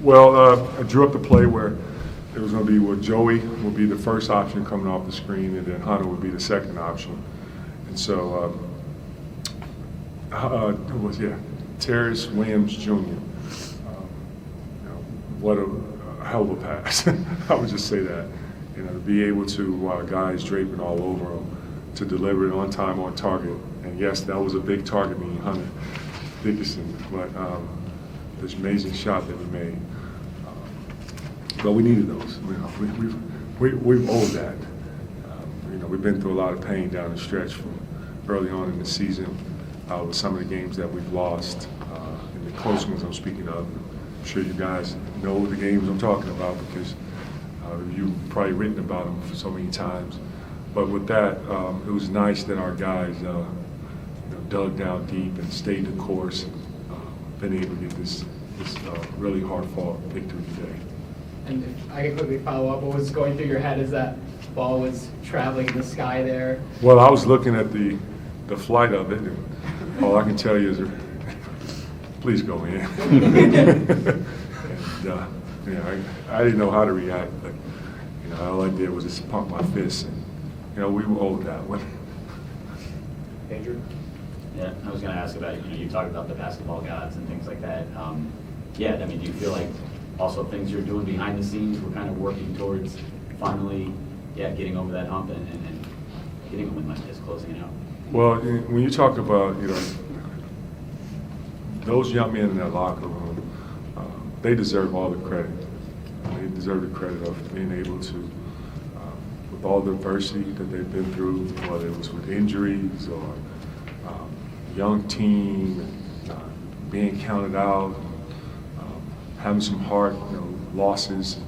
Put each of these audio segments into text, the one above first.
Well, I drew up the play where it was going to be where Joey would be the first option coming off the screen, and then Hunter would be the second option. And so, Terrence Williams Jr. What a hell of a pass. I would just say that. To be able to, while guys draping all over him, to deliver it on time, on target. And yes, that was a big target, meaning Hunter Dickinson. But this amazing shot that he made. But we needed those. We've owed that. We've been through a lot of pain down the stretch from early on in the season with some of the games that we've lost, and the close ones I'm speaking of. I'm sure you guys know the games I'm talking about because you've probably written about them so many times. But with that, it was nice that our guys dug down deep and stayed the course and been able to get this really hard-fought victory today. And if I can quickly follow up, what was going through your head as that ball was traveling in the sky there? Well, I was looking at the flight of it, and all I can tell you is, please go in. And, I didn't know how to react, but all I did was just pump my fist, and we were owed that one. Andrew? Yeah, I was going to ask about, you talked about the basketball gods and things like that. Do you feel like also things you're doing behind the scenes we're kind of working towards finally, getting over that hump and getting a win like this, closing it out? Well, when you talk about, those young men in that locker room, they deserve all the credit. They deserve the credit of being able to, with all the adversity that they've been through, whether it was with injuries or young team, being counted out, having some hard losses,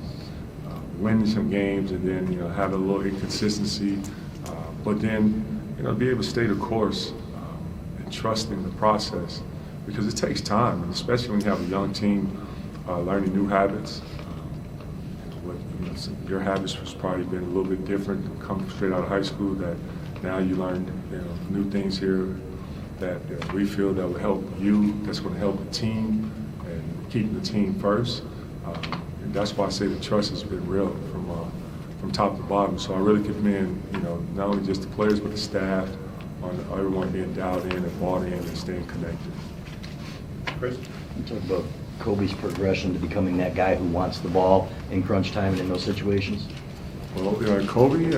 winning some games, and then having a little inconsistency, but then be able to stay the course and trust in the process, because it takes time, and especially when you have a young team learning new habits. Your habits was probably been a little bit different coming straight out of high school. That now you learn new things here that we feel that will help you. That's going to help the team and keep the team first. And that's why I say the trust has been real from top to bottom. So I really commend not only just the players but the staff on everyone being dialed in and bought in and staying connected. Chris? You talk about Kobe's progression to becoming that guy who wants the ball in crunch time and in those situations. Well, Kobe, you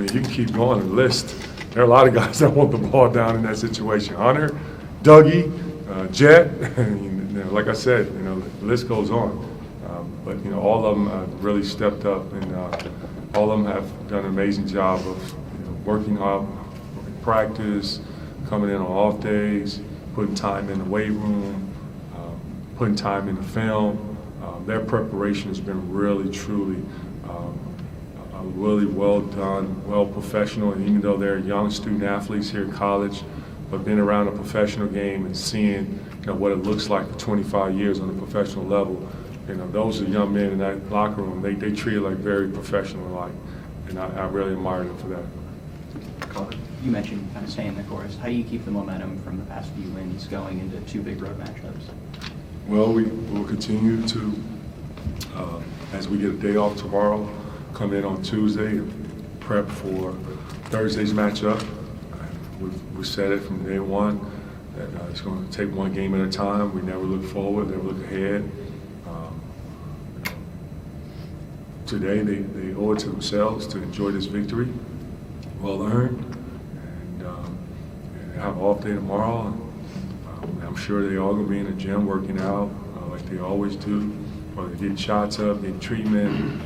can keep going the list. There are a lot of guys that want the ball down in that situation. Hunter, Dougie, Jet, like I said, the list goes on. But all of them have really stepped up, and all of them have done an amazing job of working hard in practice, coming in on off days, putting time in the weight room, putting time in the film. Their preparation has been really, truly really well done, well professional. And even though they're young student athletes here in college, but being around a professional game and seeing what it looks like for 25 years on a professional level, those are young men in that locker room. They treat it like very professional-like, and I really admire them for that. You mentioned kind of staying the course. How do you keep the momentum from the past few wins going into two big road matchups? Well, we will continue to, as we get a day off tomorrow, come in on Tuesday and prep for Thursday's matchup. We said it from day one that it's going to take one game at a time. We never look forward, never look ahead. Today they owe it to themselves to enjoy this victory, well earned, and have an off day tomorrow. I'm sure they all going to be in the gym working out like they always do, whether getting shots up, getting treatment,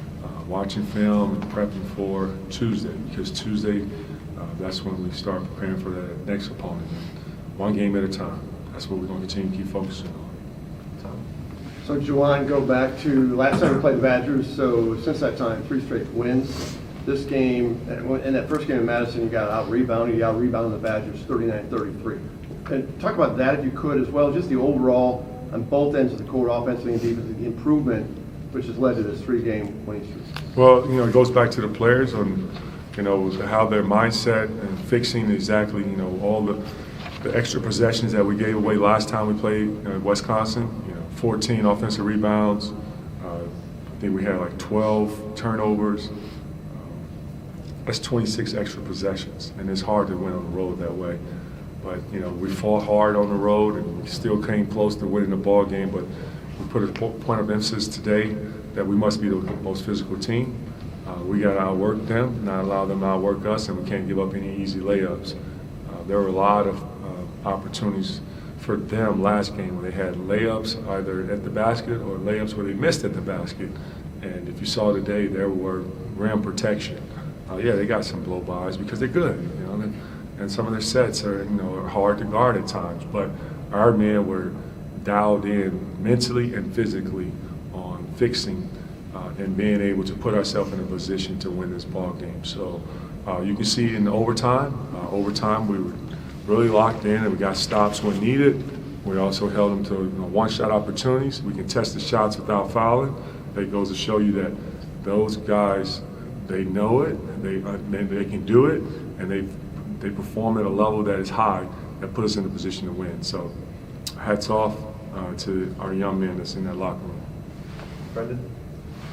watching film, and prepping for Tuesday, because Tuesday, that's when we start preparing for the next opponent. One game at a time. That's what we're going to continue to keep focusing on. So, Juwan, go back to last time we played the Badgers. So, since that time, 3 straight wins. This game, in that first game in Madison, you got out-rebounded. You out-rebounded the Badgers 39-33. And talk about that if you could as well, just the overall on both ends of the court, offensively and defensively, the improvement which has led to this 3-game winning streak. Well, it goes back to the players on, how their mindset and fixing exactly, all the extra possessions that we gave away last time we played Wisconsin. 14 offensive rebounds. I think we had like 12 turnovers. That's 26 extra possessions, and it's hard to win on the road that way. But we fought hard on the road, and we still came close to winning the ball game. But we put a point of emphasis today that we must be the most physical team. We got to outwork them, not allow them to outwork us, and we can't give up any easy layups. There were a lot of opportunities for them last game where they had layups either at the basket or layups where they missed at the basket. And if you saw today, there were rim protection. Yeah, they got some blow-bys because they're good, and some of their sets are, are hard to guard at times. But our men were dialed in mentally and physically on fixing and being able to put ourselves in a position to win this ball game. So you can see in the overtime, we were really locked in and we got stops when needed. We also held them to one-shot opportunities. We can test the shots without fouling. That goes to show you that those guys, they know it, they can do it, and they perform at a level that is high that put us in a position to win. So hats off to our young men that's in that locker room. Brendan?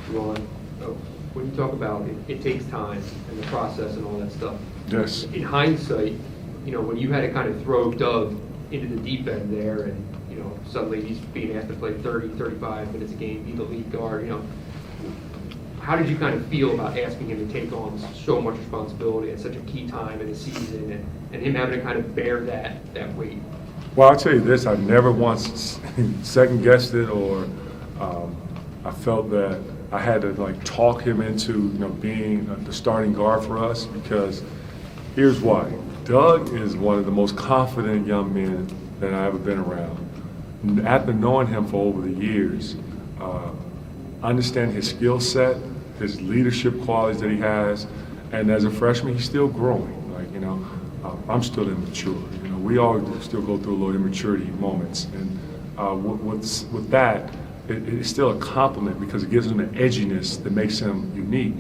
Juwan, when you talk about it takes time and the process and all that stuff. Yes. In hindsight, when you had to kind of throw Doug into the deep end there and, suddenly he's being asked to play 30, 35 minutes a game, be the lead guard, how did you kind of feel about asking him to take on so much responsibility at such a key time in the season and him having to kind of bear that weight? Well, I'll tell you this, I've never once second-guessed it or I felt that I had to talk him into being the starting guard for us, because here's why. Doug is one of the most confident young men that I've ever been around. After knowing him for over the years, understand his skill set, his leadership qualities that he has, and as a freshman, he's still growing. I'm still immature. We all still go through a little immaturity moments, and with that, it's still a compliment because it gives him an edginess that makes him unique.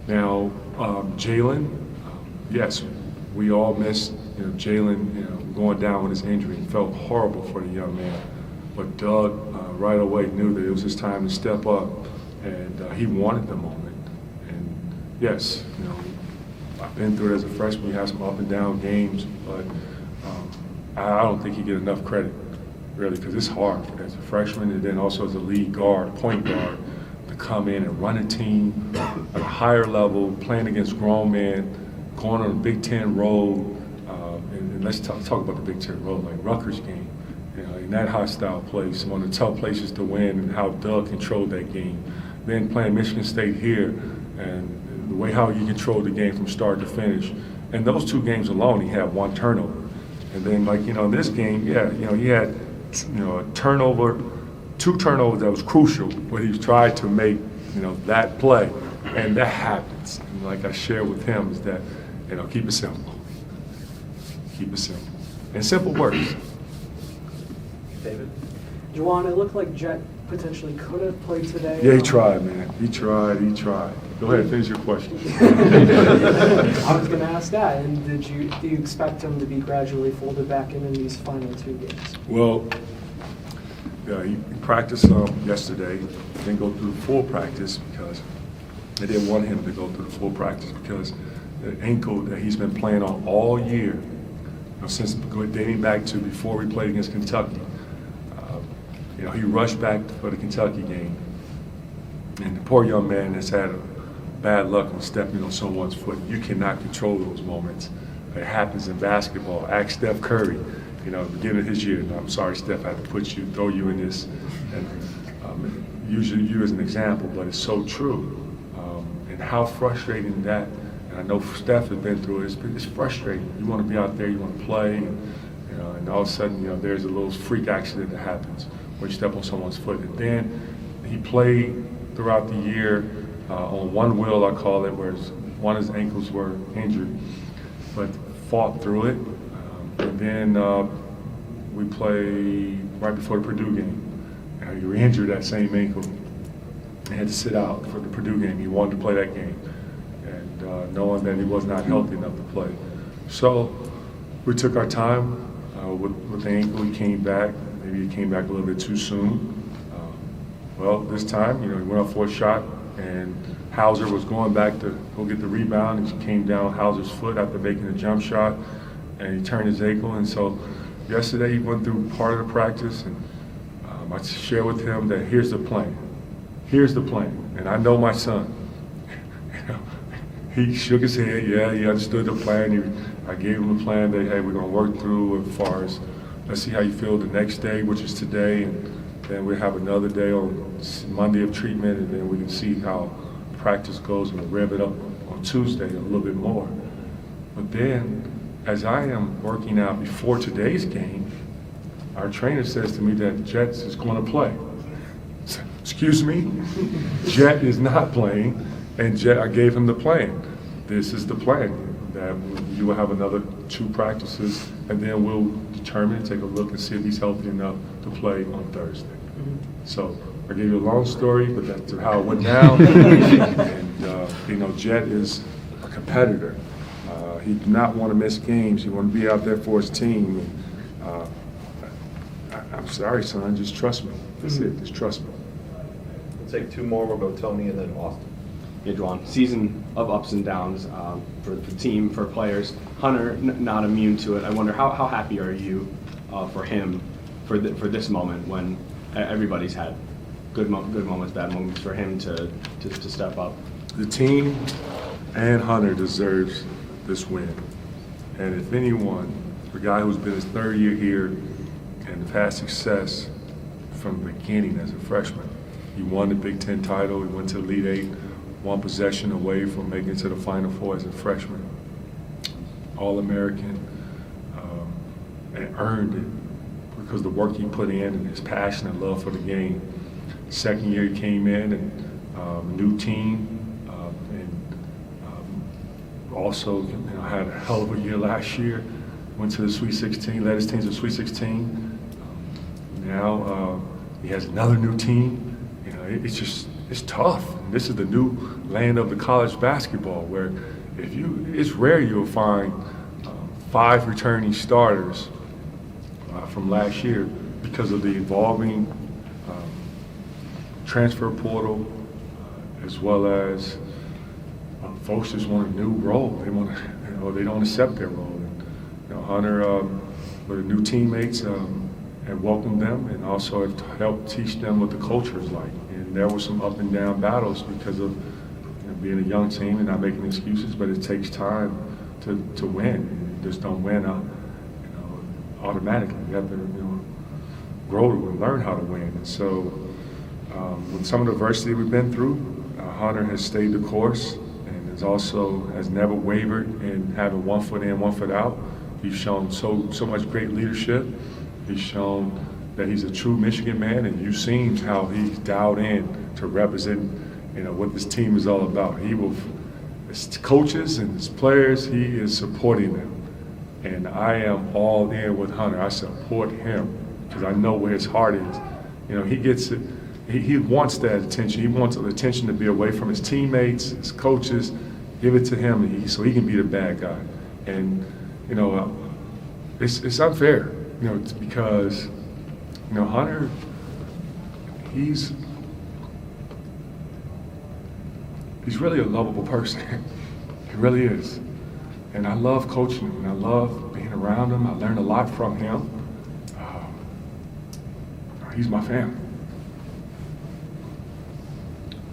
Now, Jalen, yes, we all missed Jalen going down with his injury and felt horrible for the young man. But Doug right away knew that it was his time to step up, and he wanted the moment. And yes, I've been through it as a freshman. You have some up and down games, but I don't think you get enough credit, really, because it's hard as a freshman and then also as a lead guard, point guard, to come in and run a team at a higher level, playing against grown men, going on a Big Ten road, and let's talk about the Big Ten road, like Rutgers game, in that hostile place, one of the tough places to win, and how Doug controlled that game. Then playing Michigan State here, and the way how he controlled the game from start to finish. And those two games alone, he had one turnover. And then, in this game, he had, a turnover, two turnovers that was crucial, but he tried to make, that play. And that happens. And like I shared with him is that, keep it simple. Keep it simple. And simple works. David? Juwan, it looked like Jet potentially could have played today. Yeah, he tried, man. He tried. Go ahead, finish your question. I was going to ask that, and do you expect him to be gradually folded back in these final two games? Well, yeah, he practiced yesterday. Didn't go through the full practice because they didn't want him to go through the full practice because the ankle that he's been playing on all year, since dating back to before we played against Kentucky. He rushed back for the Kentucky game, and the poor young man has had bad luck on stepping on someone's foot. You cannot control those moments. It happens in basketball. Ask Steph Curry, beginning of his year. No, I'm sorry, Steph, I have to throw you in this, and usually you as an example, but it's so true. And how frustrating that, and I know Steph has been through it, it's frustrating. You want to be out there, you want to play, and all of a sudden, there's a little freak accident that happens where you step on someone's foot. And then he played throughout the year on one wheel, I call it, where one of his ankles were injured, but fought through it. And then we played right before the Purdue game. He re-injured that same ankle and had to sit out for the Purdue game. He wanted to play that game, and knowing that he was not healthy enough to play. So we took our time with the ankle. He came back. They maybe he came back a little bit too soon. Well, this time, he went up for a shot, and Hauser was going back to go get the rebound, and he came down Hauser's foot after making a jump shot, and he turned his ankle. And so yesterday he went through part of the practice, and I shared with him that here's the plan. Here's the plan. And I know my son. He shook his head, yeah, he understood the plan. I gave him the plan that, hey, we're going to work through as far as, let's see how you feel the next day, which is today, and then we have another day on Monday of treatment, and then we can see how practice goes, and we'll rev it up on Tuesday a little bit more. But then, as I am working out before today's game, our trainer says to me that Jets is going to play. Excuse me? Jet is not playing, and Jet, I gave him the plan. This is the plan, that you will have another 2 practices, and then we'll determine and take a look and see if he's healthy enough to play on Thursday. So I gave you a long story, but that's how it went down. And Jet is a competitor. He did not want to miss games. He wanted to be out there for his team. I'm sorry, son. Just trust me. That's it. Just trust me. We'll take 2 more. We'll go Tony and then Austin. Yeah, Juwan, season of ups and downs for the team, for players. Hunter, not immune to it. I wonder how happy are you for him for this moment when everybody's had good moments, bad moments, for him to step up? The team and Hunter deserves this win. And if anyone, the guy who's been his 3rd year here and have had success from the beginning as a freshman, he won the Big Ten title, he went to the Elite 8, 1 possession away from making it to the Final Four as a freshman. All-American, and earned it because of the work he put in and his passion and love for the game. 2nd year he came in and new team, and also had a hell of a year last year. Went to the Sweet 16, led his team to the Sweet 16. Now he has another new team. It's tough. And this is the new land of the college basketball, where it's rare you'll find 5 returning starters from last year because of the evolving transfer portal, as well as folks just want a new role. They want to, they don't accept their role. And, Hunter, with the new teammates, have welcomed them, and also have helped teach them what the culture is like. And there were some up and down battles because of being a young team and not making excuses, but it takes time to win. You just don't win automatically. You have to grow and learn how to win. And so with some of the adversity we've been through, Hunter has stayed the course and has never wavered in having 1 foot in, 1 foot out. He's shown so much great leadership. He's shown that he's a true Michigan man, and you've seen how he's dialed in to represent, what this team is all about. He will, his coaches and his players, he is supporting them. And I am all in with Hunter. I support him because I know where his heart is. He gets it. He wants that attention. He wants the attention to be away from his teammates, his coaches. Give it to him so he can be the bad guy. And it's unfair, because Hunter, he's really a lovable person. He really is. And I love coaching him, and I love being around him. I learned a lot from him. He's my family.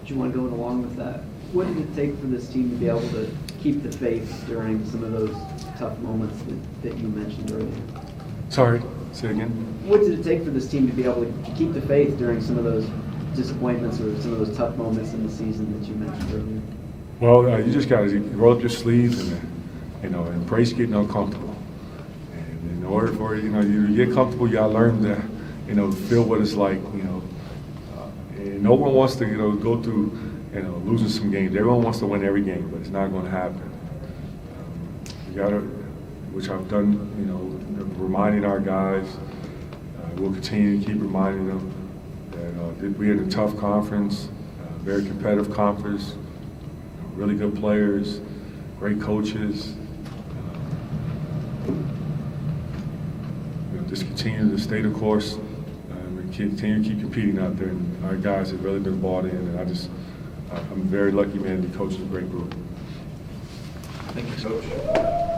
Juwan, going along with that, what did it take for this team to be able to keep the faith during some of those tough moments that you mentioned earlier? Sorry, say it again. What did it take for this team to be able to keep the faith during some of those disappointments or some of those tough moments in the season that you mentioned earlier? Well, you just got to roll up your sleeves and embrace getting uncomfortable. And in order for you to get comfortable, you got to learn to feel what it's like. And no one wants to go through losing some games. Everyone wants to win every game, but it's not going to happen. You got to, which I've done, reminding our guys. We'll continue to keep reminding them that we're in a tough conference, very competitive conference, really good players, great coaches. Just continue to stay the course continue to keep competing out there. And our guys have really been bought in, and I'm very lucky, man, to be coaching a great group. Thank you, Coach.